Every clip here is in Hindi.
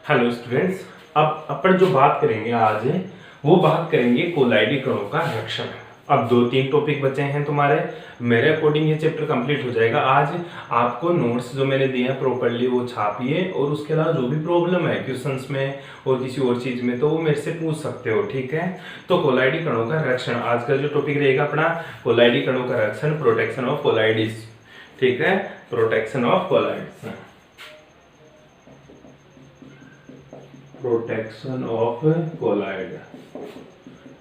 Hello students. अब अपन जो बात करेंगे आज वो बात करेंगे कोलाइडी कणों का रक्षण। अब 2-3 टॉपिक बचे हैं तुम्हारे। मेरे अकॉर्डिंग ये चैप्टर कंप्लीट हो जाएगा। आज आपको नोट्स जो मैंने दिए हैं प्रॉपर्ली वो छापिए, और उसके अलावा जो भी प्रॉब्लम है क्वेश्चंस में और किसी और चीज में तो वो मेरे से पूछ सकते हो, ठीक है। तो कोलाइडी कणों का रक्षण आज का जो टॉपिक रहेगा अपना, कोलाइडी कणों का रक्षण, प्रोटेक्शन ऑफ कोलाइडिस, ठीक है, protection of colloids, protection of colloid,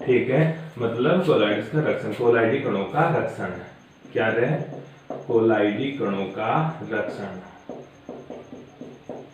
ठीक है, मतलब कोलाइड्स का रक्षण, कोलाइडी कणों का रक्षण। क्या रहे? कोलाइडी कणों का रक्षण,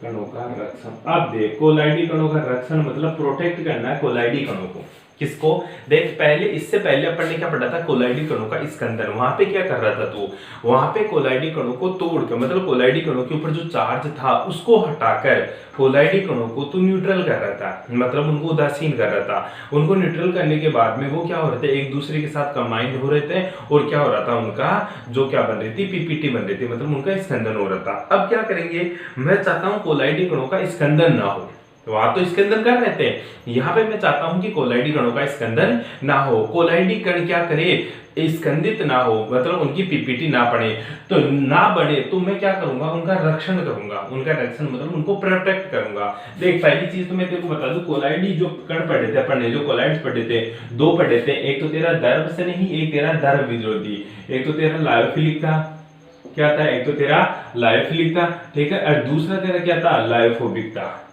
कणों का रक्षण। अब देख, कोलाइडी कणों का रक्षण मतलब प्रोटेक्ट करना है कोलाइडी कणों को। किसको? देख, पहले इससे पहले अपन ने क्या पढ़ा था? कोलाइडी कणों का स्कंदन। वहां पे क्या कर रहा था तू? वहां पे कोलाइडी कणों को तोड़कर, मतलब कोलाइडी कणों के ऊपर जो चार्ज था उसको हटाकर कोलाइडी कणों को तू न्यूट्रल कर रहा था, मतलब उनको उदासीन कर रहा था। उनको न्यूट्रल करने के बाद में वो क्या हो रहे थे? एक दूसरे के साथ कंबाइंड हो रहे थे, और क्या हो रहा था? उनका जो क्या बन रही थी? पीपीटी बन रही थी, मतलब उनका स्कंदन हो रहा था। अब क्या करेंगे? मैं चाहता हूं कोलाइडी कणों का स्कंदन ना हो। वहां तो स्कंदन कर रहे थे, यहाँ पे मैं चाहता हूं कि कोलाइडी कणों का स्कंदन ना हो। कोलाइडी कण क्या करे? स्कंदित ना हो, मतलब उनकी पीपीटी ना पड़े। तो ना बढ़े तो मैं क्या करूंगा? उनका रक्षण करूंगा। उनका रक्षण मतलब उनको प्रोटेक्ट करूंगा। देख, पहली चीज तो मैं तेरे को बता दूं, कोलाइडी जो कण पढ़े थे अपन ने, जो कोलाइड्स पढ़े थे, दो पढ़े थे। एक तो तेरा दर्भ से नहीं, एक तेरा दर्भ विरोधी। एक तो तेरा लायोफिलिक था, क्या था? एक तो तेरा लायोफिलिक था, ठीक है, और दूसरा तेरा क्या था? लायोफोबिक था।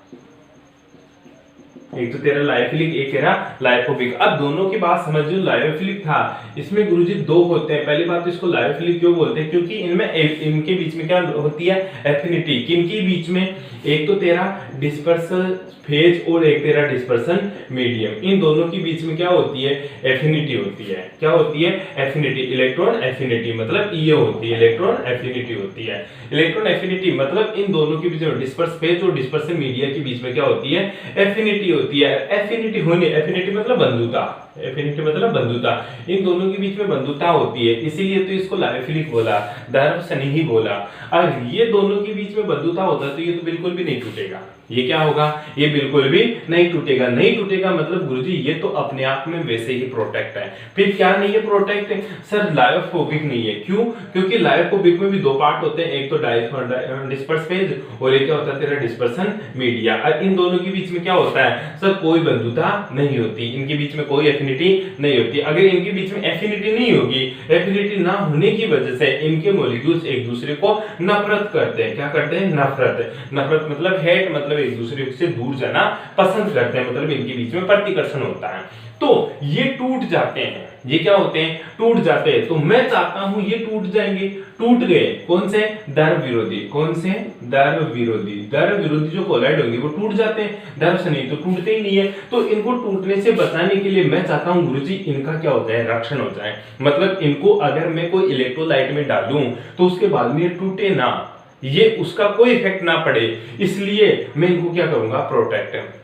एक तो तेरा लायोफिलिक, एक तेरा लायोफोबिक। अब दोनों की बात समझ लो। लायोफिलिक था, इसमें गुरुजी दो होते हैं। पहली बात तो इसको लायोफिलिक क्यों बोलते हैं? क्योंकि इनमें इनके बीच में क्या होती है? एफिनिटी। किनके बीच में? एक तो तेरा डिस्पर्सल फेज और एक तेरा डिस्पर्सन मीडियम। इन दोनों के बीच में क्या होती है? एफिनिटी होती है। क्या होती है? एफिनिटी, इलेक्ट्रॉन एफिनिटी, मतलब ये होती है, इलेक्ट्रॉन एफिनिटी होती है। इलेक्ट्रॉन एफिनिटी मतलब इन दोनों के बीच में, डिस्पर्स फेज और डिस्पर्सन मीडिया के बीच में क्या होती है? एफिनिटी होती है। एफिनिटी होने, एफिनिटी मतलब बंधुता, एफिनिटी मतलब बंधुता। इन दोनों के बीच में बंधुता होती है, इसीलिए तो इसको लायोफिलिक बोला, दर्भ से नहीं बोला। और ये दोनों के बीच में बंधुता होता है तो ये तो बिल्कुल भी नहीं टूटेगा। ये क्या होगा? ये बिल्कुल भी नहीं टूटेगा। नहीं टूटेगा मतलब गुरुजी ये तो अपने आप में वैसे ही प्रोटेक्ट है। फिर क्या नहीं है प्रोटेक्ट? सर लायोफोबिक नहीं है। क्यों? क्योंकि लायोफोबिक में भी दो पार्ट होते हैं, एक तो डिस्पर्स फेज और एक क्या होता है? तेरा डिस्पर्सन मीडिया। और इन दोनों के बीच में क्या होता है? सर कोई बंधुता नहीं होती, इनके बीच में कोई एफिनिटी नहीं होती। अगर इनके बीच में एफिनिटी नहीं होगी, एफिनिटी ना होने की वजह से इनके मॉलिक्यूल्स एक दूसरे को नफरत करते हैं। क्या करते हैं? नफरत। नफरत मतलब हेट, मतलब एक दूसरे से दूर जाना पसंद करते हैं, मतलब इनके बीच में प्रतिकर्षण होता है। तो ये टूट जाते हैं। ये क्या होते हैं? टूट जाते हैं। तो मैं चाहता हूं ये टूट जाएंगे। टूट गए। कौन से? दर्भ विरोधी। कौन से? दर्भ विरोधी। दर्भ विरोधी जो कोलाइड होंगे वो टूट जाते हैं, दर्भ से नहीं तो टूटते ही नहीं है। तो इनको टूटने से बचाने के लिए मैं चाहता हूं गुरुजी इनका क्या हो जाए? रक्षण हो जाए। मतलब इनको अगर मैं कोई इलेक्ट्रोलाइट में डालूं तो उसके बाद में ये टूटे ना, ये उसका कोई इफेक्ट ना पड़े, इसलिए मैं इनको क्या करूंगा? प्रोटेक्ट।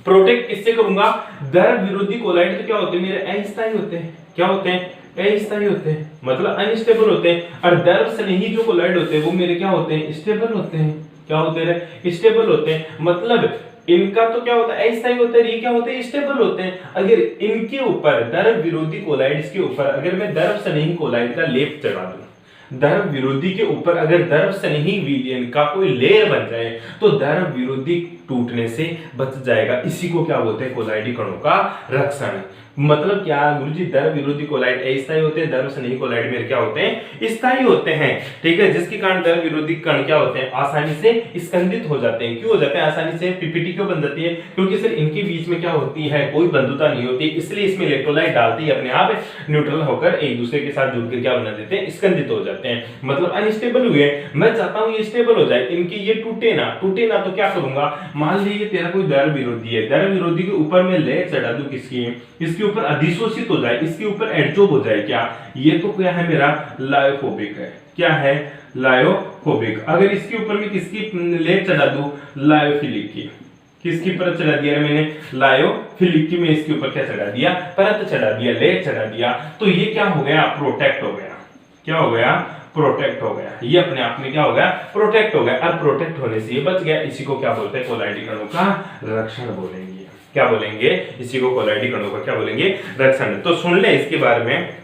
प्रोटेक्ट किससे करूंगा? दर्भ विरोधी कोलाइड तो क्या होते हैं? मेरे अस्थायी होते हैं। क्या होते हैं? अस्थायी होते हैं, मतलब अनस्टेबल होते हैं। और दर्भ से नहीं जो कोलाइड होते हैं वो मेरे क्या होते हैं? स्टेबल होते हैं। क्या होते हैं? स्टेबल होते हैं। मतलब इनका तो क्या होता है? अस्थायी होता है, ये क्या होते हैं? स्टेबल होते हैं। अगर इनके ऊपर, दर्भ विरोधी कोलाइड्स के ऊपर अगर मैं दर्भ से नहीं कोलाइड का लेप चढ़ा दूं, दर्भ विरोधी के ऊपर अगर दर्भ से नहीं विलयन का कोई लेयर बन जाए तो दर्भ विरोधी टूटने से बच जाएगा। इसी को क्या बोलते हैं? कोलाइडी कणों का रक्षण। मतलब क्या गुरुजी? दर्भ विरोधी कोलाइड अस्थायी होते हैं, दर्भ से नहीं कोलाइड मेरे क्या होते हैं? स्थायी होते हैं, ठीक है, जिसके कारण दर्भ विरोधी कण क्या होते हैं? आसानी से स्कंदित हो जाते हैं। क्यों हो जाते हैं आसानी से? पीपीटी क्यों बन जाती है? क्योंकि सर इनके बीच में क्या होती है? कोई बंधुता नहीं होती, इसलिए इसमें इलेक्ट्रोलाइट डालते ही अपने आप न्यूट्रल होकर एक दूसरे के साथ जुड़कर क्या बना देते हैं? स्कंदित हो जाते हैं, मतलब अनस्टेबल हुए। मैं चाहता हूं ये स्टेबल हो जाए, इनके ये टूटे ना। टूटे ना तो क्या करूंगा? मान लीजिए तेरा कोई दर्भ विरोधी है, दर्भ विरोधी के ऊपर मैं लेयर चढ़ा दूं किसकी? इसके ऊपर अधिशोषित हो जाए, इसके ऊपर एडजॉर्ब हो जाए। क्या ये तो क्या है? मेरा लायोफोबिक है। क्या है? लायोफोबिक। अगर इसके ऊपर मैं किसकी लेयर चढ़ा दूं? लायोफिलिक की। किसकी परत चढ़ा दिया मैंने? लायोफिलिक की। मैं इसके ऊपर क्या चढ़ा दिया? परत चढ़ा दिया, लेयर चढ़ा दिया। तो ये क्या हो गया? प्रोटेक्ट हो गया। क्या हो गया? प्रोटेक्ट हो गया, ये अपने आप में क्या हो गया, प्रोटेक्ट हो गया। और प्रोटेक्ट होने से ये बच गया, इसी को क्या बोलते हैं, कोलाइडी कणों का रक्षण बोलेंगे। क्या बोलेंगे, इसी को कोलाइडी कणों का क्या बोलेंगे, रक्षण। तो सुन ले इसके बारे में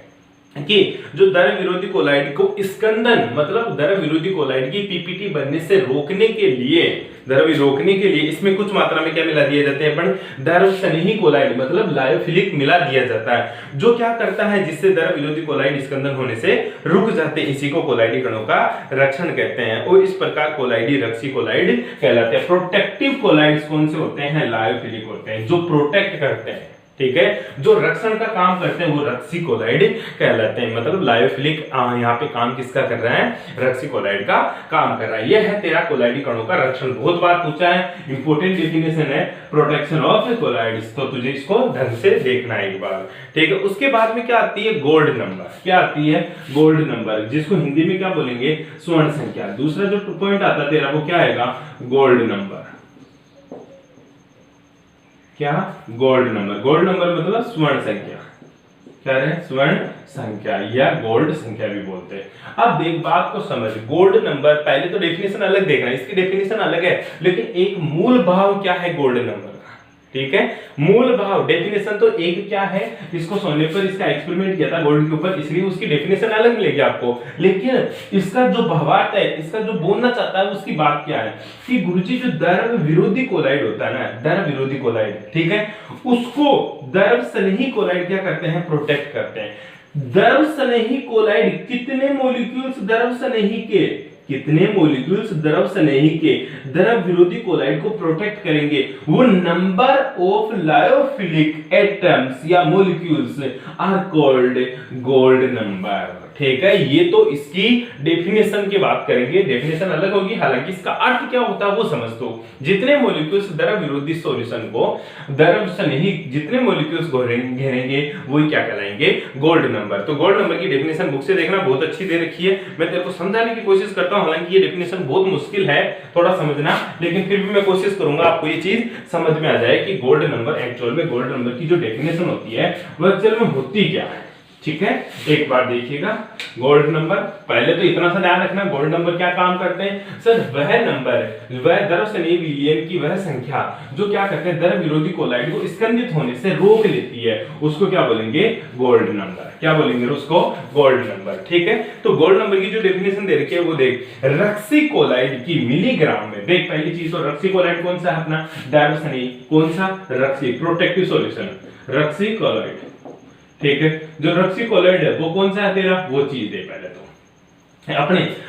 कि जो द्रव विरोधी कोलाइड को स्कंदन मतलब द्रव विरोधी कोलाइड की पीपीटी बनने से रोकने के लिए, द्रव रोकने के लिए इसमें कुछ मात्रा में क्या मिला दिया जाता है, अपन द्रव स्नेही कोलाइड मतलब लायोफिलिक मिला दिया जाता है, जो क्या करता है, जिससे द्रव विरोधी कोलाइड स्कंदन होने से रुक जाते हैं। इसी को कोलाइडी कणों का रक्षण कहते हैं। और इस प्रकार कोलाइडी रक्षी कोलाइड कहलाते हैं। प्रोटेक्टिव कोलाइड्स कौन से होते हैं, लायोफिलिक होते हैं, जो प्रोटेक्ट करते हैं, ठीक है, जो रक्षण का काम करते हैं वो रक्षी कोलाइड कहलाते हैं। मतलब लायोफिलिक यहाँ पे काम किसका कर रहा है, रक्षी कोलाइड का काम कर रहा है। यह है तेरा कोलाइडी कणों का रक्षण। बहुत बार पूछा है, इंपोर्टेंट डेफिनेशन है प्रोटेक्शन ऑफ कोलाइड्स, तो तुझे इसको ढंग से देखना है एक बार, ठीक है। उसके बाद में क्या आती है, गोल्ड नंबर। क्या आती है, गोल्ड नंबर, जिसको हिंदी में क्या बोलेंगे, स्वर्ण संख्या। दूसरा जो पॉइंट आता है तेरा वो क्या आएगा, गोल्ड नंबर। क्या, गोल्ड नंबर। गोल्ड नंबर मतलब स्वर्ण संख्या, क्या है, स्वर्ण संख्या या गोल्ड संख्या भी बोलते हैं। अब देख बात को समझ, गोल्ड नंबर, पहले तो डेफिनेशन अलग देखना, इसकी डेफिनेशन अलग है, लेकिन एक मूल भाव क्या है गोल्ड नंबर का, ठीक है। मूल भाव डेफिनेशन तो एक क्या है, इसको सोने पर इसका एक्सपेरिमेंट किया था गोल्ड के ऊपर, इसलिए उसकी डेफिनेशन अलग मिलेगी आपको, लेकिन इसका जो भावार्थ है, इसका जो बोलना चाहता है उसकी बात क्या है कि गुरुजी जो द्रव विरोधी कोलाइड होता है ना, द्रव विरोधी कोलाइड, ठीक है, उसको द्रव स्नेही कोलाइड क्या करते हैं, प्रोटेक्ट करते हैं। द्रव स्नेही कोलाइड कितने मॉलिक्यूल्स द्रव स्नेही के, कितने मॉलिक्यूल्स द्रव स्नेही के द्रव विरोधी कोलाइड को प्रोटेक्ट करेंगे, वो नंबर ऑफ लायोफिलिक एटम्स या molecules are called gold number, ठीक है। ये तो इसकी डेफिनेशन की बात करेंगे, डेफिनेशन अलग होगी, हालांकि इसका अर्थ क्या होता है वो समझ दो। जितने मॉलिक्यूल्स द्रव विरोधी सॉल्यूशन को द्रव स्नेही जितने मॉलिक्यूल्स घेरेंगे वही क्या कहलाएंगे, गोल्ड नंबर। तो गोल्ड नंबर की डेफिनेशन बुक से देखना, बहुत अच्छी दे रखी है, मैं तेरे को समझाने की कोशिश करता हूं, हालांकि ये डेफिनेशन बहुत मुश्किल है थोड़ा समझना, लेकिन फिर भी मैं कोशिश करूंगा आपको ये चीज समझ में आ जाए कि गोल्ड नंबर एक्चुअल में, गोल्ड नंबर की जो डेफिनेशन होती है वो एक्चुअल में होती क्या है, ठीक है। एक बार देखिएगा गोल्ड नंबर, पहले तो इतना सा ध्यान रखना, गोल्ड नंबर क्या काम करते हैं सर, वह नंबर, वह द्रव स्नेही विलयन की वह संख्या जो क्या करते हैं, द्रव विरोधी कोलाइड को स्कंदित होने से रोक लेती है, उसको क्या बोलेंगे, गोल्ड नंबर। क्या बोलेंगे उसको, गोल्ड नंबर, ठीक है। तो गोल्ड नंबर की जो डेफिनेशन दे रखी है वो देख, रक्सी कोलाइड की मिलीग्राम में, देख पहली चीज तो रक्सी कोलाइड कौन सा है अपना, द्रव स्नेही, कौन सा, रक्सी, प्रोटेक्टिव सॉल्यूशन, रक्सी कोलाइड, ठीक है। जो रक्सी कोलाइड है वो कौन सा है तेरा, वो चीज दे पहले तो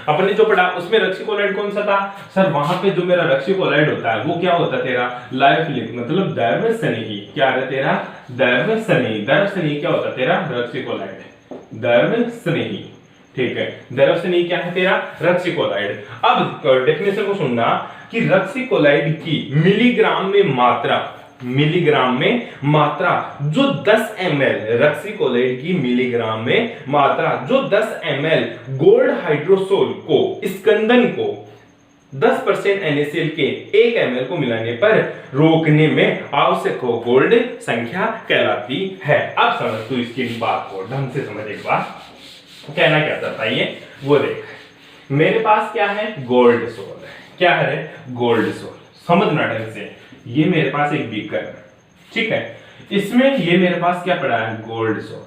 अपने जो पढ़ा उसमें रक्सी कोलाइड कौन सा था सर, वहां पे जो मेरा रक्सी कोलाइड होता है वो क्या होता है तेरा, लायोफिलिक मतलब द्रव स्नेही, क्या है तेरा, द्रव स्नेही। द्रव स्नेही क्या होता है तेरा, रक्सी कोलाइड, द्रव स्नेही, ठीक है। द्रव स्नेही क्या है तेरा, रक्सी कोलाइड। अब डेफिनेशन को सुनना कि रक्सी कोलाइड की मिलीग्राम में मात्रा, मिलीग्राम में मात्रा जो 10 ml, रक्सी कोलाइड की मिलीग्राम में मात्रा जो 10 ml गोल्ड हाइड्रोसोल को, स्कंदन को 10% NaCl के 1 ml को मिलाने पर रोकने में आवश्यक हो, गोल्ड संख्या कहलाती है। अब समझ तू इसकी बात को ढंग से समझ, एक बार कहना क्या चाहता है ये वो देख। मेरे पास क्या है, गोल्ड सोल है, क्या है, गोल्ड सोल, समझना ढंग से। ये मेरे पास एक बीकर है, ठीक है, इसमें ये मेरे पास क्या पड़ा है, गोल्ड सोल,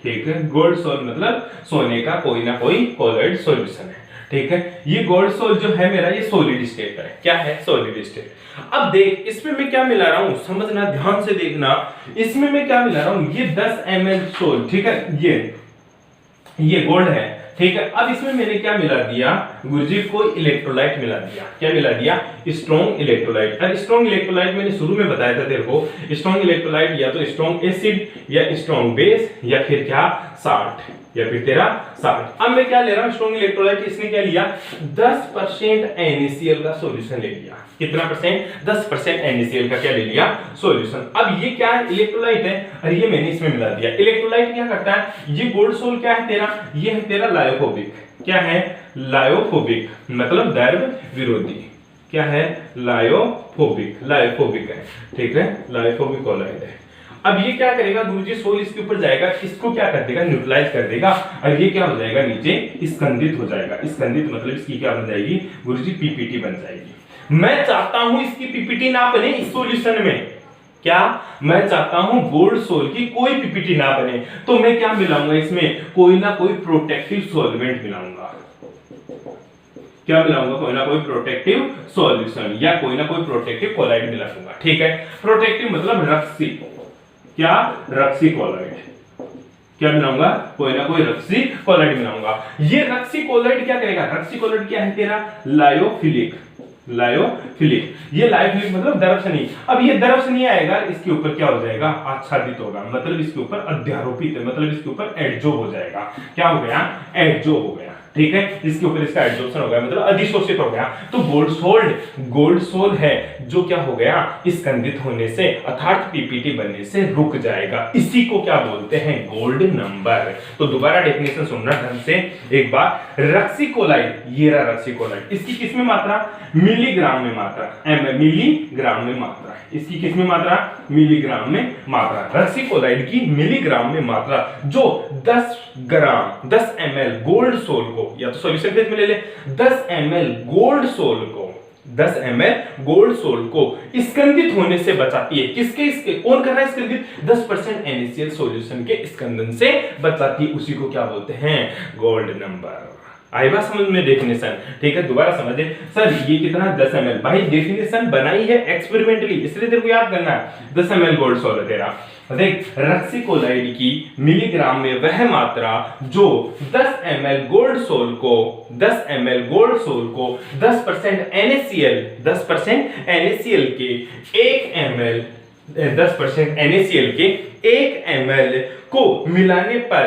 ठीक है। गोल्ड सोल मतलब सोने का कोई ना कोई कोलाइड सॉल्यूशन है, ठीक है। ये गोल्ड सोल जो है मेरा, ये सॉलिड स्टेट है, क्या है, सॉलिड स्टेट। अब देख इसमें मैं क्या मिला रहा हूं, समझना ध्यान से देखना, इसमें मैं क्या मिला रहा हूं, ये 10 ml सोल, ठीक है, ये गोल्ड है, ठीक है। अब इसमें मैंने क्या मिला दिया, गुरुजी को इलेक्ट्रोलाइट मिला दिया, क्या मिला दिया, स्ट्रॉन्ग इलेक्ट्रोलाइट। और स्ट्रॉन्ग इलेक्ट्रोलाइट मैंने शुरू में बताया था तेरे को, स्ट्रॉन्ग इलेक्ट्रोलाइट या तो स्ट्रॉन्ग एसिड या स्ट्रॉन्ग बेस या फिर क्या, साल्ट, या फिर तेरा साल्ट। अब मैं क्या ले रहा हूं, स्ट्रॉन्ग इलेक्ट्रोलाइट, इसने क्या लिया, 10% NaCl का सॉल्यूशन ले लिया। कितना परसेंट, 10% NaCl का क्या ले लिया, सॉल्यूशन। अब ये क्या है, इलेक्ट्रोलाइट है, और ये मैंने इसमें मिला दिया। इलेक्ट्रोलाइट क्या करता है, ये गोल्ड सोल क्या है तेरा, ये है तेरा लायोफोबिक, क्या है, लायोफोबिक मतलब द्रव विरोधी, क्या है, लायोफोबिक, लायोफोबिक है, ठीक है, लायोफोबिक कोलाइड है। अब ये क्या करेगा गुरुजी, सोल इसके ऊपर जाएगा, इसको क्या कर देगा, न्यूट्रलाइज कर देगा, और ये क्या हो जाएगा, नीचे स्कंदित हो जाएगा। स्कंदित मतलब इसकी क्या बन जाएगी गुरुजी, पीपीटी बन जाएगी। मैं चाहता हूं इसकी पीपीटी ना बने इस सॉल्यूशन में, क्या मैं चाहता हूं गोल्ड सोल की कोई पीपीटी ना बने, तो मैं क्या मिलाऊंगा इसमें, कोई ना कोई प्रोटेक्टिव सॉल्वेंट मिलाऊंगा। क्या मिलाऊंगा, कोई ना कोई प्रोटेक्टिव सॉल्यूशन या कोई ना कोई प्रोटेक्टिव कोलाइड मिला दूंगा। ठीक है, प्रोटेक्टिव मतलब रक्सी, क्या रक्सी कोलाइड, क्या मिलाऊंगा, कोई ना कोई रक्सी कोलाइड मिलाऊंगा। ये रक्सी कोलाइड क्या करेगा, रक्सी कोलाइड क्या है तेरा, लायोफिलिक, लायोफिलिक, ये लायोफिलिक मतलब दर्शनीय। अब ये दर्शनीय आएगा, इसके ऊपर क्या हो जाएगा, आच्छादित होगा, मतलब इसके ऊपर अध्यारोपित है, मतलब इसके ऊपर एडजॉर्ब हो जाएगा। क्या हो गया, एडजॉर्ब हो गया। ठीक है, इसके ऊपर इसका एडजॉर्प्शन हो गया, मतलब अधिशोषित हो गया। तो गोल्ड सोल है जो क्या हो गया, स्कंदित होने से अर्थात पीपीटी बनने से रुक जाएगा। इसी को क्या बोलते हैं, गोल्ड नंबर। तो दोबारा डेफिनेशन सुनना ध्यान से एक बार। रक्सीकोलाइड, ये रहा रक्सीकोलाइड, इसकी किसमें मात्रा, मिलीग्राम में मात्रा, मिलीग्राम में मात्रा, इसकी किसमें मात्रा, मिलीग्राम में मात्रा। रक्सीकोलाइड की मिलीग्राम में मात्रा जो 10 ग्राम 10 ml गोल्ड सोल को, या तो सॉल्यूशन फेज में ले ले, 10 ml गोल्ड सोल को, 10 ml गोल्ड सोल को स्कंदित होने से बचाती है। किसके, इसके कौन कर रहा है स्कंदित, 10% NaCl सॉल्यूशन के स्कंदन से बचाती है, उसी को क्या बोलते हैं, गोल्ड नंबर। आई बात समझ में डेफिनेशन। ठीक है, दोबारा समझे सर, ये कितना 10 ml, भाई डेफिनेशन बनाई है एक्सपेरिमेंटली, इसलिए तेरे को याद करना है। 10 ml गोल्ड सोल है तेरा। देख, रक्सीकोलाइड की मिलीग्राम में वह मात्रा जो 10 ml गोल्ड सोल को 10% NaCl के 1 ml 10% NaCl के 1 ml को मिलाने पर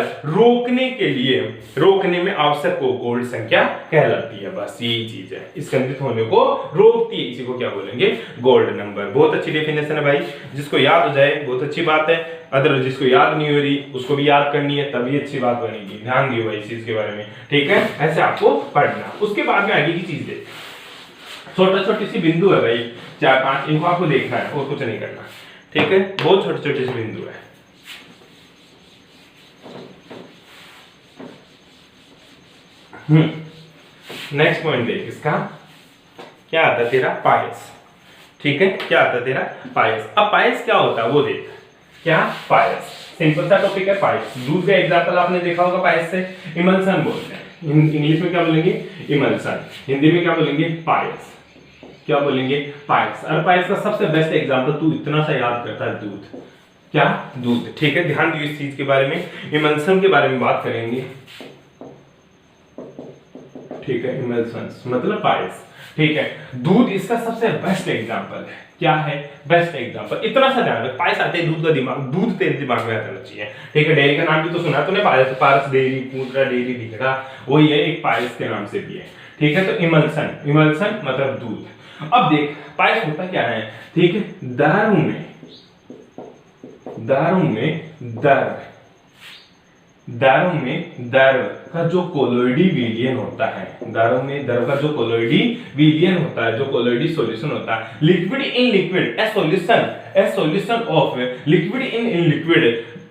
रोकने में आवश्यक को गोल्ड संख्या कहलाती है। बस यही चीज है, स्कंदित होने को रोकती है, इसी को क्या बोलेंगे, गोल्ड नंबर। बहुत अच्छी डेफिनेशन है भाई, जिसको याद हो जाए बहुत अच्छी बात है, अदर जिसको याद नहीं हो रही उसको भी याद करनी है, तभी अच्छी बात बनेगी। ध्यान दियो भाई इस चीज के बारे में। ठीक है, ऐसे आपको पढ़ना। उसके बाद में आगे की चीज देख, छोटी सी बिंदु है भाई, 4-5, इनको आपको देखना है और कुछ नहीं करना। ठीक है, बहुत छोटी सी बिंदु है। नेक्स्ट पॉइंट देख, इसका क्या आता है तेरा, पायस। ठीक है, क्या आता है तेरा, पायस। अब पायस क्या होता है वो देख, क्या पायस, सिंपल सा टॉपिक है पायस। दूध का एग्जांपल आपने देखा होगा, पायस से इमल्सन बोलते हैं, इंग्लिश में क्या बोलेंगे, इमल्सन, हिंदी में क्या बोलेंगे, पायस। क्या बोलेंगे, पायस। और पायस का सबसे बेस्ट एग्जांपल तू इतना सा याद करता है, दूध, क्या, दूध। ठीक है, ध्यान दियो इस चीज के बारे में, इमल्सन के बारे में बात करेंगे। ठीक है, इमल्सन्स मतलब पायस। ठीक है, दूध इसका सबसे बेस्ट एग्जांपल है। क्या है, बेस्ट एग्जांपल। इतना सा ध्यान रख, पायस आते दूध का दिमाग, दूध तेरे दिमाग में आना चाहिए। ठीक है, डेयरी का नाम भी तो सुना तूने, पायस, पारस डेयरी, पूतरा डेयरी, भिगड़ा, वही है, एक पायस के नाम से भी है। ठीक है, तो इमल्सन मतलब दूध। अब देख, पायस होता क्या है, ठीक है, दारू में दर का जो कोलोइडी विलियन होता है, दर में दर का जो कोलोइडी विलियन होता है, जो कोलोइडी सॉल्यूशन होता है, liquid in liquid, A solution of liquid in liquid,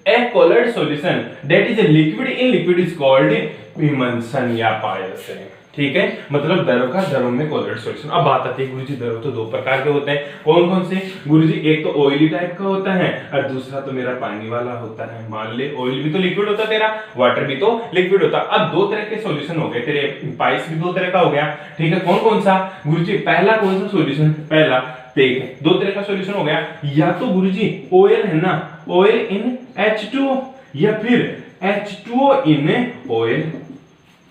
A colloid solution that is a liquid in liquid is called emulsion या पायस है। ठीक है, मतलब दरों में कोलोइड सॉल्यूशन। अब बात आती है गुरुजी, दरों तो दो प्रकार के होते हैं, कौन कौन से गुरुजी, एक तो ऑयली टाइप का होता है और दूसरा तो मेरा पानी वाला होता है। मान ले ऑयल भी तो लिक्विड होता है तेरा, वाटर भी तो लिक्विड होता। अब दो तरह के सॉल्यूशन हो गए तेरे, पायस भी दो तरह का हो गया। ठीक है, कौन कौन सा गुरुजी, पहला कौन सा सॉल्यूशन, पहला देख, दो तरह का सॉल्यूशन हो गया, या तो गुरुजी ऑयल है ना, ऑयल इन H2O, या फिर H2O इन ऑयल।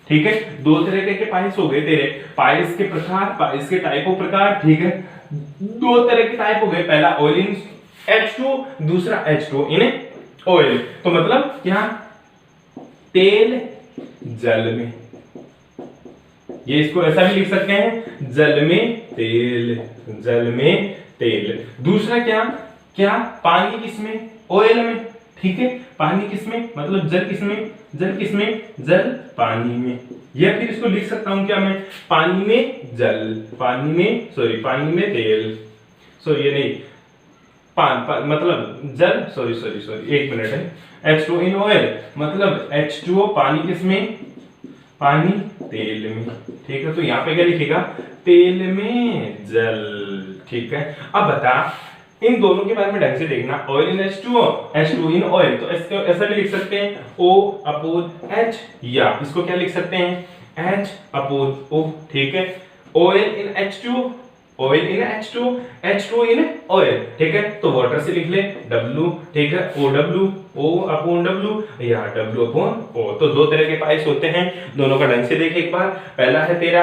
ठीक है, दो तरह के पायस हो गए तेरे, पायस के प्रकार, पायस के टाइप ऑफ प्रकार। ठीक है, दो तरह के टाइप हो गए, पहला ऑयल इन H2O, दूसरा H2O इन ऑयल। तो मतलब क्या, तेल जल में, ये इसको ऐसा भी लिख सकते हैं, जल में तेल। दूसरा क्या पानी किसमें, ऑयल में। ठीक है, पानी किसमें, मतलब जल किसमें, जल पानी में। या फिर इसको लिख सकता हूं क्या मैं, पानी में तेल, सॉरी ये नहीं, मतलब जल, सॉरी एक मिनट है, H2 इन ऑयल मतलब H2O पानी किसमें, पानी तेल में, ठीक है। तो यहाँ पे क्या लिखेगा, तेल में जल, ठीक है। अब बता इन दोनों के बारे में ढंग से देखना, oil in H2O, H2 in oil, तो इसको ऐसा भी लिख सकते हैं O/H, या इसको क्या लिख सकते हैं H/O, ठीक है। Oil in H2O, oil in H2O, H2O in oil, ठीक है। तो वाटर से लिख ले W, ठीक है, O/W या W/O। तो दो तरह के पाइस होते हैं, दोनों का ढंग से देख एक बार। पहला है तेरा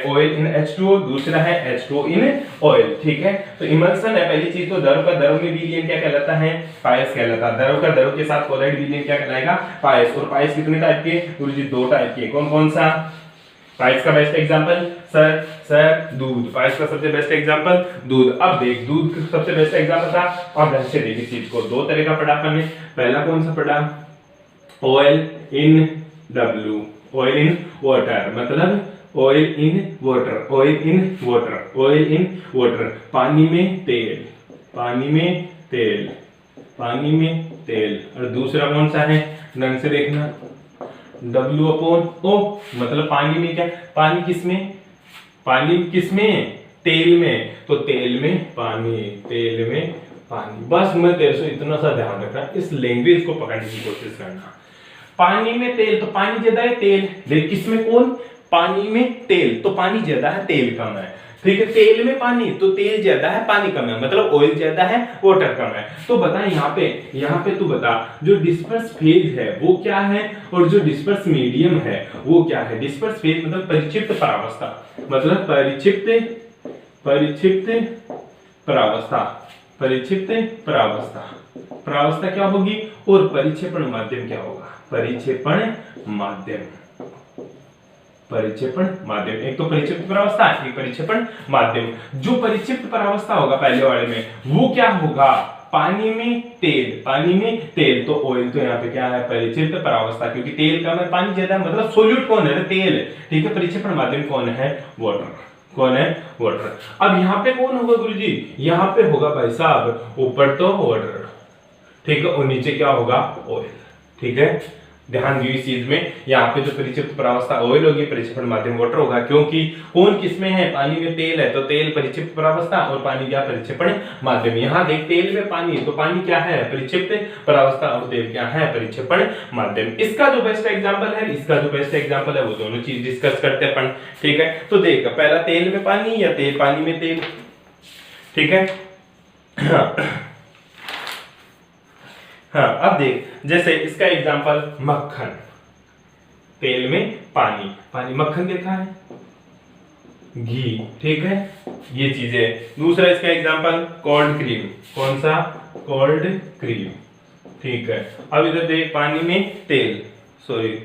ऑयल इन H2O, दूसरा है H2O इन ऑयल, ठीक है। तो इमल्सन है पहली चीज, तो द्रव का द्रव में विलयन क्या कहलाता है, पायस कहलाता है। द्रव का द्रव के साथ कोलाइड विलयन क्या कहलाएगा, पायस। और पायस कितने टाइप के, गुरुजी दो टाइप के, कौन कौन सा। पायस का बेस्ट एग्जांपल सर दूध, पायस का सबसे बेस्ट एग्जांपल दूध। अब देख दूध का सबसे बेस्ट एग्जांपल था, अब ढंग से देख इस चीज को, दो तरह का पढ़ा अपन ने। पहला कौन सा पढ़ा, oil in W, oil in water, मतलब oil in water, oil in water, oil in water, पानी में तेल, पानी में तेल, पानी में तेल। और दूसरा कौन सा है, ढंग से देखना, W/O, मतलब पानी में क्या, पानी किसमें, पानी किसमें, तेल में, तो तेल में पानी, तेल में पानी। बस मैं तेरे से इतना सा ध्यान रखना, इस लैंग्वेज को पकड़ने की कोशिश करना। पानी में तेल, तो पानी ज्यादा है तेल, देख किसमें कौन, पानी में तेल, तो पानी ज्यादा है तेल कम है, ठीक है। तेल में पानी, तो तेल ज्यादा है पानी कम है, मतलब ऑयल ज्यादा है वाटर कम है। तो बता यहाँ पे तू बता, जो डिस्पर्स फेज है वो क्या है, और जो डिस्पर्स मीडियम है वो क्या है। डिस्पर्स फेज मतलब परिक्षिप्त परावस्था, मतलब परिक्षिप्त परावस्था, परिक्षिप्त परावस्था, परावस्था क्या होगी, और परिक्षेपण माध्यम क्या होगा, परिक्षेपण माध्यम, परिक्षेपण माध्यम। एक तो परिक्षिप्त परावस्था, एक परिक्षेपण माध्यम। जो परिक्षिप्त परावस्था होगा पहले वाले में, वो क्या होगा, पानी में तेल, पानी में तेल, तो ऑयल तो यहाँ पे क्या है, परिक्षिप्त परावस्था, क्योंकि तेल कम है पानी ज्यादा है, मतलब सोल्यूट कौन है, तेल, ठीक है। परिक्षेपण माध्यम कौन है, वाटर, कौन है, वाटर। अब यहाँ पे कौन होगा गुरुजी, यहाँ पे होगा भाई साहब ऊपर तो वाटर, ठीक है, और नीचे क्या होगा, ऑयल, ठीक है। ध्यान दियो इस चीज में, यहाँ पे जो परिक्षिप्त परावस्था ऑयल होगी, परिक्षेपण माध्यम वाटर होगा, क्योंकि कौन किसमें है, पानी में तेल है, तो तेल परिक्षिप्त परावस्था, और पानी क्या, परिक्षेपण माध्यम। यहाँ देख तेल में पानी, तो पानी क्या है, परिक्षिप्त परावस्था, और तेल क्या है, परिक्षेपण माध्यम। इसका जो बेस्ट एग्जांपल है, इसका जो बेस्ट एग्जांपल है, वो दोनों चीज डिस्कस करते हैं अपन, ठीक है। तो देख पहला तेल में पानी या तेल पानी में तेल, ठीक है। हाँ, अब देख जैसे इसका एग्जांपल मक्खन, तेल में पानी, पानी, मक्खन देखा है, घी, ठीक है, ये चीजें। दूसरा इसका एग्जांपल कोल्ड क्रीम, कौन सा, कोल्ड क्रीम, ठीक है। अब इधर देख पानी में तेल, सॉरी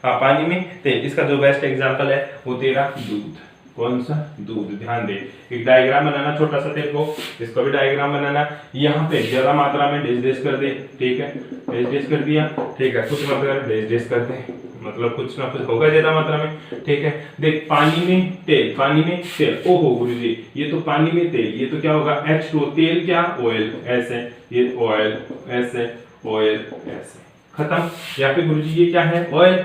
हाँ पानी में तेल, इसका जो बेस्ट एग्जांपल है वो तेरा दूध, कौन सा, दूध। ध्यान दे, एक डायग्राम बनाना छोटा सा तेरे को, इसको भी डायग्राम बनाना। यहाँ पे ज्यादा मात्रा में डेश डेश कर दे, ठीक है, डेश डेश कर दिया, ठीक है, कुछ मत कर, डेश डेश कर दे, मतलब कुछ ना कुछ होगा ज्यादा मात्रा में, ठीक है। देख पानी में तेल, पानी में तेल, ओहो गुरुजी ये तो पानी में तेल, ये तो क्या होगा, H2O, तेल क्या, ऑयल, ऐसे, ये ऑयल, ऐसे, ऑयल, ऐसे, खत्म। यहाँ पे गुरुजी ये क्या है, ऑयल,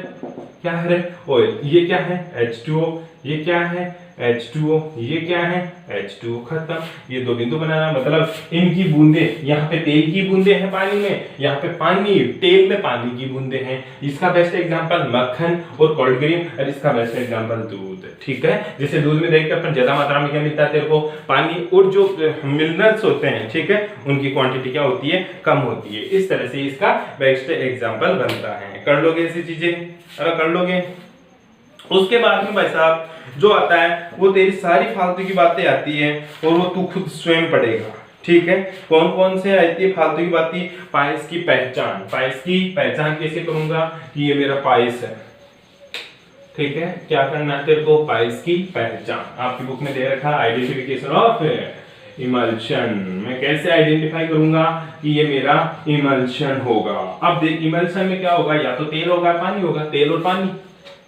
क्या है, ऑयल, ये क्या है, H2O, ये क्या है, H2O, ये क्या है, H2O, खत्म। ये दो बिंदु बनाना, मतलब इनकी बूंदे, यहाँ पे तेल की बूंदे हैं पानी में, यहाँ पे पानी, तेल में पानी की बूंदे हैं। इसका बेस्ट एग्जांपल मक्खन और कोल्ड क्रीम, और इसका बेस्ट एग्जांपल दूध, ठीक है। जैसे दूध में देखते हैं ज्यादा मात्रा में क्या मिलता है तेरे को, पानी, और जो मिनरल्स होते हैं, ठीक है, उनकी क्वांटिटी क्या होती है, कम होती है। इस तरह से इसका बेस्ट एग्जाम्पल बनता है। कर लोगे ऐसी चीजें, अगर कर लोगे, उसके बाद में भाई साहब जो आता है वो तेरी सारी फालतू की बातें आती है, और वो तू खुद स्वयं पढ़ेगा, ठीक है। कौन कौन से आती है फालतू की बातें, पाइस की पहचान, पाइस की पहचान कैसे करूंगा कि ये मेरा पाइस है, ठीक है। क्या करना है तेरे को, पाइस की पहचान, आपकी बुक में दे रखा आइडेंटिफिकेशन ऑफ इमल्शन। मैं कैसे आइडेंटिफाई करूंगा कि ये मेरा इमल्शन होगा। अब देख इमल्शन में क्या होगा, या तो तेल होगा, पानी होगा, तेल और पानी,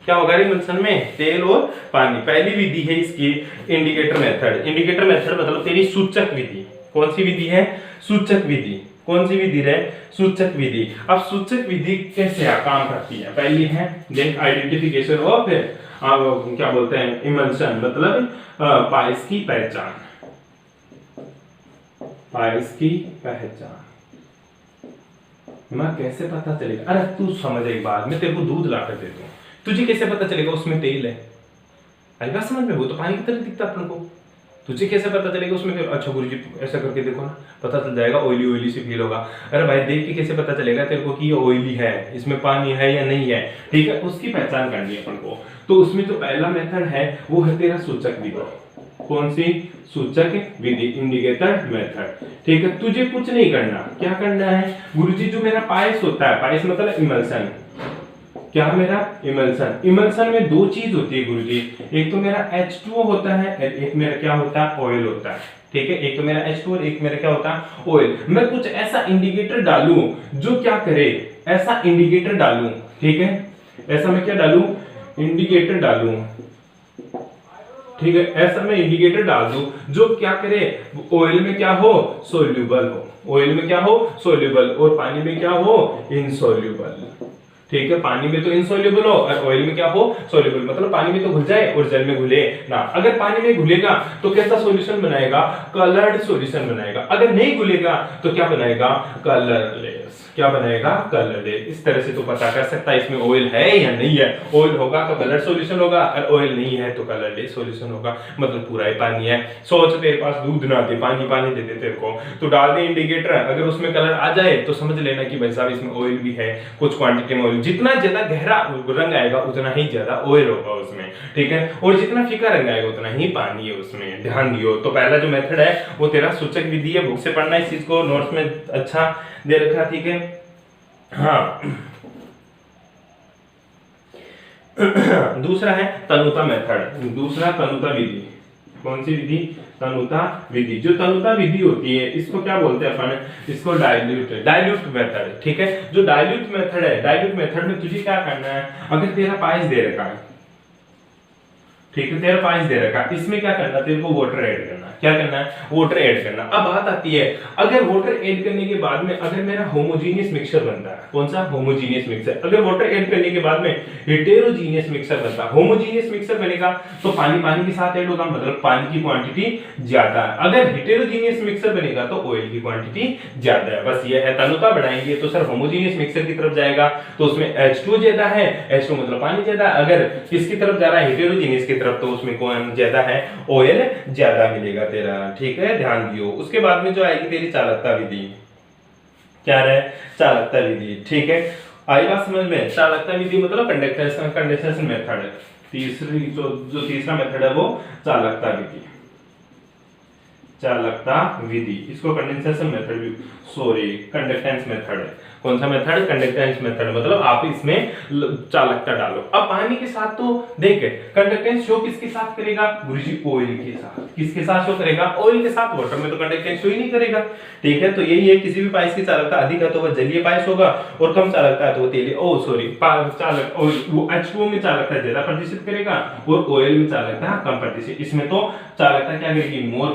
क्या होगा इमल्शन में, तेल और पानी। पहली विधि है इसकी इंडिकेटर मेथड, इंडिकेटर मेथड मतलब तेरी सूचक विधि, कौन सी विधि है? सूचक विधि। कौन सी विधि है? सूचक विधि। अब सूचक विधि कैसे काम करती है? पहली है देन आइडेंटिफिकेशन ऑफ क्या बोलते हैं इमल्शन, मतलब पाइस की पहचान। पाइस की पहचान मैं कैसे पता चलेगा? अरे तू समझ एक बात, मैं तेरे को दूध ला कर देता हूँ, तुझे कैसे पता चलेगा उसमें तेल है? अरे बात समझ में, वो तो पानी की तरह दिखता अपन को, तुझे कैसे पता चलेगा उसमें? अच्छा गुरुजी ऐसा करके देखो ना, पता चल जाएगा, ऑयली ऑयली से फील होगा। अरे भाई देख के कैसे पता चलेगा तेरे को कि ये ऑयली है, इसमें पानी है या नहीं है? ठीक है, उसकी पहचान करनी है अपन को। तो उसमें जो पहला मेथड है वो है तेरा सूचक विधि। कौन सी? सूचक विधि, इंडिकेटर मेथड। ठीक है, तुझे कुछ नहीं करना। क्या करना है? गुरुजी जो मेरा पायस होता है, पायस मतलब इमल्शन, क्या मेरा इमल्शन, इमल्शन में दो चीज होती है गुरुजी, एक तो मेरा H2O होता है, एक मेरा क्या होता है? ऑयल होता है। ठीक है, एक तो मेरा H2O और एक मेरा क्या होता है? ऑयल। मैं कुछ ऐसा इंडिकेटर डालूं जो क्या करे, ऐसा इंडिकेटर डालूं। ठीक है, ऐसा मैं क्या डालूं? इंडिकेटर डालूं। ठीक है, ऐसा मैं इंडिकेटर डाल दूं जो क्या करे, ऑयल में क्या हो? सोल्यूबल हो। ऑयल में क्या हो? सोल्यूबल। और पानी में क्या हो? इनसोल्यूबल। ठीक है, पानी में तो इनसोल्यूबल हो और ऑयल में क्या हो? सोल्यूबल, मतलब पानी में तो घुल जाए और जल में घुले ना। अगर पानी में घुलेगा तो कैसा सॉल्यूशन बनाएगा? कलर्ड सॉल्यूशन बनाएगा। अगर नहीं घुलेगा तो क्या बनाएगा? कलरलेस। क्या बनाएगा? कलरलेस। इस तरह से तो पता कर सकता है इसमें ऑयल है या नहीं है। ऑयल होगा तो कलर सॉल्यूशन होगा और ऑयल नहीं है तो कलरलेस सॉल्यूशन होगा, मतलब पूरा ही पानी है। सोच तेरे पास दूध ना दे, पानी पानी दे दे तेरे को, तो डाल दे इंडिकेटर, अगर उसमें कलर आ जाए तो समझ लेना कि भाई साहब इसमें ऑयल भी है, कुछ क्वांटिटी में ऑयल। जितना ज्यादा गहरा रंग आएगा उतना ही ज्यादा ऑयल होगा उसमें। ठीक है, और जितना फीका रंग आएगा उतना ही पानी है उसमें, ध्यान दियो। तो पहला जो मेथड है वो तेरा सूचक विधि है, बुक से पढ़ना इस चीज को, नोट्स में अच्छा दे रखा। ठीक है, हाँ। दूसरा है तनुता मेथड, दूसरा तनुता विधि। कौन सी विधि? तनुता विधि। जो तनुता विधि होती है इसको क्या बोलते हैं अपन? इसको डाइल्यूट मेथड। ठीक है, जो डाइल्यूट मेथड है, डाइल्यूट मेथड में तुझे क्या करना है? अगर तेरा पाइस दे रखा है, ठीक है, तेरा पाइस दे रखा, इसमें क्या करना? तेरे को वाटर ऐड करना। क्या करना है? वाटर ऐड करना। अब बात आती है, अगर वाटर ऐड करने के बाद में अगर मेरा होमोजीनियस मिक्सचर बनता है, कौन सा? Homogeneous mixture. अगर वाटर ऐड करने के बाद में हेटेरोजीनियस मिक्सचर बनता है, होमोजीनियस मिक्सचर बनेगा तो पानी पानी के साथ ऐड होगा, मतलब पानी की क्वांटिटी ज्यादा है। अगर हेटेरोजीनियस मिक्सचर बनेगा तो ऑयल की क्वांटिटी ज्यादा है। बस ये है, तनुता बढ़ाएंगे तो सर होमोजीनियस मिक्सचर की तरफ जाएगा तो उसमें H2 ज्यादा है, H2 मतलब पानी ज्यादा। अगर किसकी तरफ जा रहा है? हेटेरोजीनियस की तरफ, तो उसमें कौन ज्यादा है? ऑयल ज्यादा मिलेगा तेरा। ठीक है, ध्यान दियो। उसके बाद में जो आएगी तेरी चालकता विधि। क्या है? चालकता विधि। ठीक है, आई बात समझ में? चालकता विधि मतलब कंडेंसेशन मेथड। तीसरी जो तीसरा मेथड है वो चालकता विधि। चालकता विधि, इसको कंडेंसेशन मेथड भी, सॉरी कंडक्टेंस मेथड है। कौन सा मेथड? कंडक्टेंस मेथड, मतलब आप इसमें चालकता डालो। अब पानी के साथ तो देख कंडक्टेंस शो किसके साथ करेगा? गुरुजी ऑयल के साथ। किसके साथ शो करेगा? ऑयल के साथ। वाटर में तो कंडक्टेंस शो ही नहीं करेगा। ठीक है, तो यही है, किसी भी पाइस की चालकता अधिक है तो वह जलीय पाइस होगा और कम चालकता है तो वो तेलीय, चालक वो H2O में चालकता ज्यादा प्रदर्शित करेगा और ऑयल में चालकता कम प्रदर्शित। इसमें तो चालकता क्या करेगी? मोर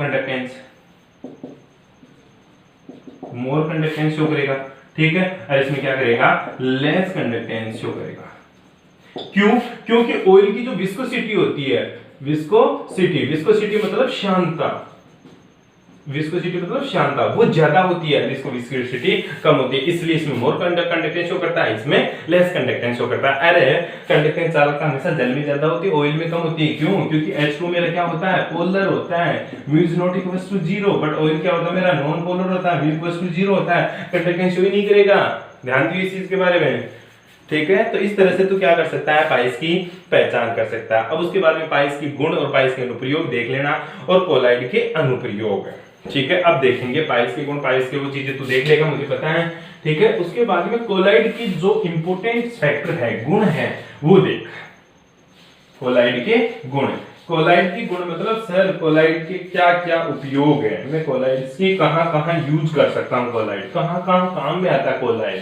कंडक्टेंस शो करेगा। ठीक है, और इसमें क्या करेगा? लेस कंडक्टेंस शो करेगा। क्यों? क्योंकि ऑयल की जो विस्कोसिटी होती है, विस्कोसिटी मतलब शांतता, विस्कोसिटी मतलब शांतता, वो ज्यादा होती है, इसको विस्कोसिटी कम होती है, इसलिए इसमें मोर कंडक्टेंस शो करता है, इसमें लेस कंडक्टेंस शो करता है। अरे कंडक्टेंस चालकता हमेशा जल में ज्यादा होती है, ऑयल में कम होती है। क्यों? क्योंकि H2 मेरा क्या होता है? पोलर होता है, mu is not equals to 0, but oil क्या होता है? मेरा नॉन पोलर होता है, mu equals to 0 होता है, कंडक्टेंस शो ही नहीं करेगा। ध्यान दियो इस चीज के बारे में। ठीक है, तो इस तरह से तू क्या कर सकता है? पाइस की पहचान कर सकता है। अब उसके बाद में पाइस की गुण और पाइस के अनुप्रयोग देख लेना और कोलाइड के अनुप्रयोग। ठीक है, अब देखेंगे पाइस के गुण, पाइस के वो चीजें तू देख लेगा, मुझे पता है। ठीक है, उसके बाद में कोलाइड की जो इंपोर्टेंट फैक्टर है, गुण है, वो देख। कोलाइड के गुण, कोलाइड की गुण मतलब सर कोलाइड के क्या क्या उपयोग है, मैं कोलाइड की कहां यूज कर सकता हूं, कोलाइड कहां काम में आता है कोलाइड।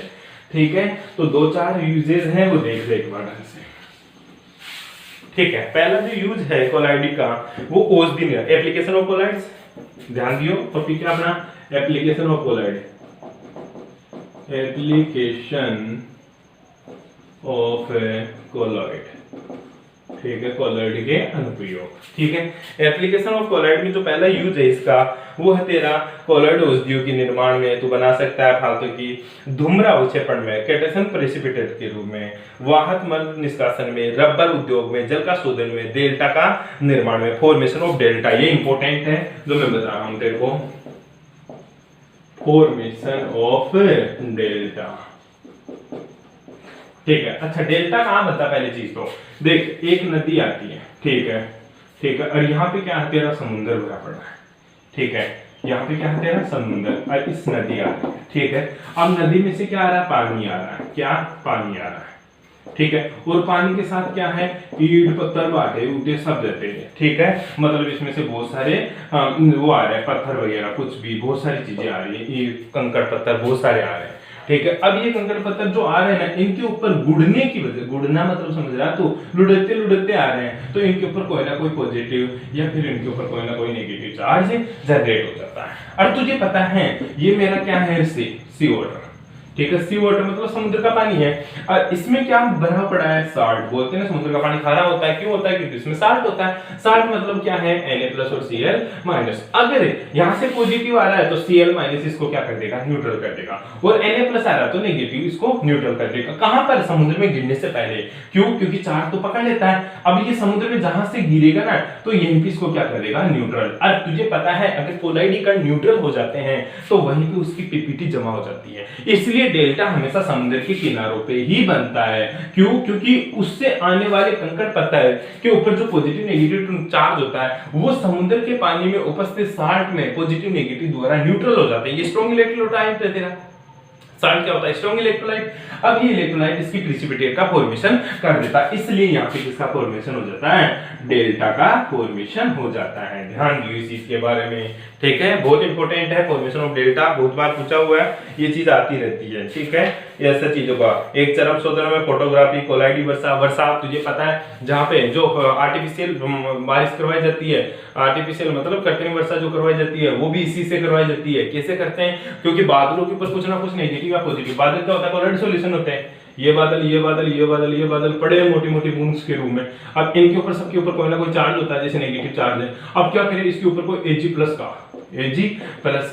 ठीक है, तो दो चार यूजेस हैं वो देख ले एक बार ढंग से। ठीक है, पहला जो यूज है कोलाइड का वो ओस दिन, एप्लीकेशन ऑफ कोलाइड्स, ध्यान दियो। टॉपिक क्या अपना application of colloid, application of colloid, ठीक है, कोलॉइड के अनुप्रयोग, ठीक है। एप्लीकेशन ऑफ कोलॉइड में जो पहला यूज है इसका वो है तेरा कोलॉइड औषधियों के निर्माण में तू बना सकता है फालतू की, धूम्र अवक्षेपण में, कैटायन प्रेसिपिटेट के रूप में, वाहक मल निष्कासन में, रबर उद्योग में, जल का शोधन में, डेल्टा का निर्माण में, फॉर्मेशन ऑफ डेल्टा, ये इंपॉर्टेंट है जो मैं बता रहा हूं तेरे को, फॉर्मेशन ऑफ डेल्टा, ठीक है। अच्छा डेल्टा कहां बनता, पहली चीज तो देख, एक नदी आती है, ठीक है, ठीक है, और यहाँ पे क्या है तेरा समुद्र भरा पड़ा है, ठीक है, यहाँ पे क्या है तेरा समुद्र, और इस नदी आ रही है, ठीक है। अब नदी में से क्या आ रहा है, पानी आ रहा है, क्या पानी आ रहा है, ठीक है, और पानी के साथ क्या है, ईंट पत्थर बाटे उठे सब रहते हैं, ठीक है, मतलब इसमें से बहुत सारे वो आ रहे हैं, पत्थर वगैरह कुछ भी, बहुत सारी चीजें आ रही है, ईंट कंकड़ पत्थर बहुत सारे आ रहे हैं, ठीक है। अब ये कंकड़ पत्थर जो आ रहे हैं ना, इनके ऊपर गुड़ने की वजह, गुड़ना मतलब समझ रहा तो लुढ़कते लुढ़कते आ रहे हैं, तो इनके ऊपर कोई ना कोई पॉजिटिव या फिर इनके ऊपर कोई ना कोई नेगेटिव चार्ज जनरेट हो जाता है। और तुझे पता है ये मेरा क्या है, सी वाटर, ठीक है, सी वाटर मतलब समुद्र का पानी है, और इसमें क्या भरा पड़ा है, साल्ट। बोलते हैं ना समुद्र का पानी खारा होता है, क्यों होता है, क्योंकि इसमें साल्ट होता है। साल्ट मतलब क्या है, Na+ और Cl-। अगर यहाँ से पॉजिटिव आ रहा है तो Cl- इसको क्या कर देगा, न्यूट्रल कर देगा, और Na+ आ रहा है तो नेगेटिव इसको न्यूट्रल कर देगा। कहां पर, समुद्र में गिरने से पहले, क्यों, क्योंकि चार्ज तो पकड़ लेता है। अब ये समुद्र में जहां से गिरेगा ना, तो यहीं पे इसको क्या कर देगा, न्यूट्रल। और तुझे पता है अगर कोलॉइड कण न्यूट्रल हो जाते हैं तो वहीं पे उसकी पीपीटी जमा हो जाती है, इसलिए डेल्टा हमेशा समुद्र के किनारों पे ही बनता है। क्यों, क्योंकि उससे आने वाले कंकड़ पत्थर के ऊपर जो पॉजिटिव नेगेटिव चार्ज होता है वो समुद्र के पानी में उपस्थित साल्ट में पॉजिटिव नेगेटिव द्वारा न्यूट्रल हो जाते हैं। ये स्ट्रॉन्ग इलेक्ट्रोलाइट है तेरा, साल्ट क्या होता है, स्ट्रॉन्ग इलेक्ट्रोलाइट। अब ये इलेक्ट्रोलाइट इसकी प्रेसिपिटेट का फॉर्मेशन कर देता है, इसलिए यहाँ पे किसका फॉर्मेशन हो जाता है, डेल्टा का फॉर्मेशन हो जाता है। ध्यान दियो इस चीज के बारे में, ठीक है, बहुत इंपॉर्टेंट है फॉर्मेशन ऑफ डेल्टा, बहुत बार पूछा हुआ है, ये चीज आती रहती है, ठीक है। ये ऐसा चीजों का एक चरम शोधन में फोटोग्राफी, कोलॉइडी वर्षा तुझे पता है जहाँ पे जो आर्टिफिशियल बारिश करवाई जाती है, आर्टिफिशियल मतलब कृत्रिम वर्षा जो करवाई जाती है वो भी इसी से करवाई जाती है। कैसे करते हैं, क्योंकि बादलों के ऊपर कुछ ना कुछ नेगेटिव या पॉजिटिव, बादल क्या होता है, कोलॉइड सॉल्यूशन होते हैं, ये बादल ये बादल ये बादल ये बादल पड़े हैं मोटी मोटी बूंद के रूप में। अब इनके ऊपर सबके ऊपर कोई ना कोई चार्ज होता है, जैसे नेगेटिव चार्ज है। अब क्या करें, इसके ऊपर कोई Ag+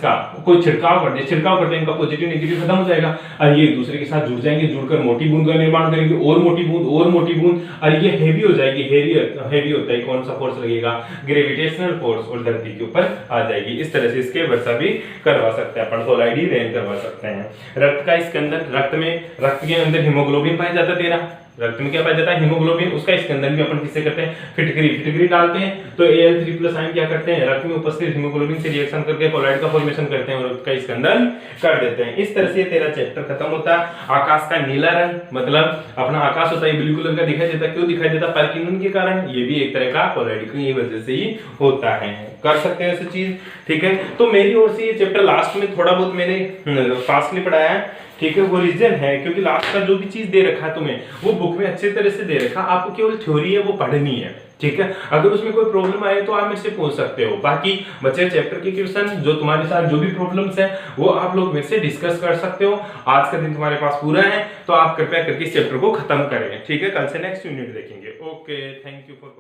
का कोई छिड़काव कर दे, छिड़काव करते इनका पॉजिटिव नेगेटिव खत्म हो जाएगा, और ये एक दूसरे के साथ जुड़ जाएंगे, जुड़कर मोटी बूंद का निर्माण करेंगे, और मोटी बूंद, और ये हेवी हो जाएगी। हेवी होता है, कौन सा फोर्स लगेगा, ग्रेविटेशनल फोर्स, और धरती के ऊपर आ जाएगी। इस तरह से इसके वर्षा भी करवा सकते हैं अपन, कोलॉइडी रेन करवा सकते हैं। रक्त का इसके अंदर, रक्त के अंदर हीमोग्लोबिन पाया जाता है तेरा, रक्त में क्या पाया जाता है, हीमोग्लोबिन, उसका इसके अंदर भी अपन किससे करते हैं, फिटकरी डालते हैं, तो Al3+ आयन क्या करते हैं, रक्त में उपस्थित हीमोग्लोबिन से रिएक्शन करके कोलॉइड का फॉर्मेशन करते हैं और रक्त का इसके अंदर कर देते हैं। इस तरह से तेरा चैप्टर खत्म होता है। आकाश का नीला रंग मतलब अपना आकाश होता है ब्लू कलर का दिखाई देता, क्यों दिखाई देता, परकिंसन के कारण, ये भी एक तरह का कोलॉइड की वजह से ही होता है। कर सकते हैं ऐसी चीज, ठीक है। तो मेरी ओर से ये चैप्टर लास्ट में थोड़ा बहुत मैंने फास्टली पढ़ाया है, ठीक है, वो रीजन है क्योंकि लास्ट का जो भी चीज दे रखा है तुम्हें वो बुक में अच्छे तरह से दे रखा, आपको केवल थ्योरी है वो पढ़नी है, ठीक है। अगर उसमें कोई प्रॉब्लम आए तो आप मेरे से पूछ सकते हो। बाकी बचे चैप्टर के क्वेश्चन जो तुम्हारे साथ जो भी प्रॉब्लम्स है वो आप लोग मेरे से डिस्कस कर सकते हो। आज का दिन तुम्हारे पास पूरा है तो आप कृपया करके इस चैप्टर को खत्म करें, ठीक है। कल से नेक्स्ट यूनिट देखेंगे। Okay, thank you for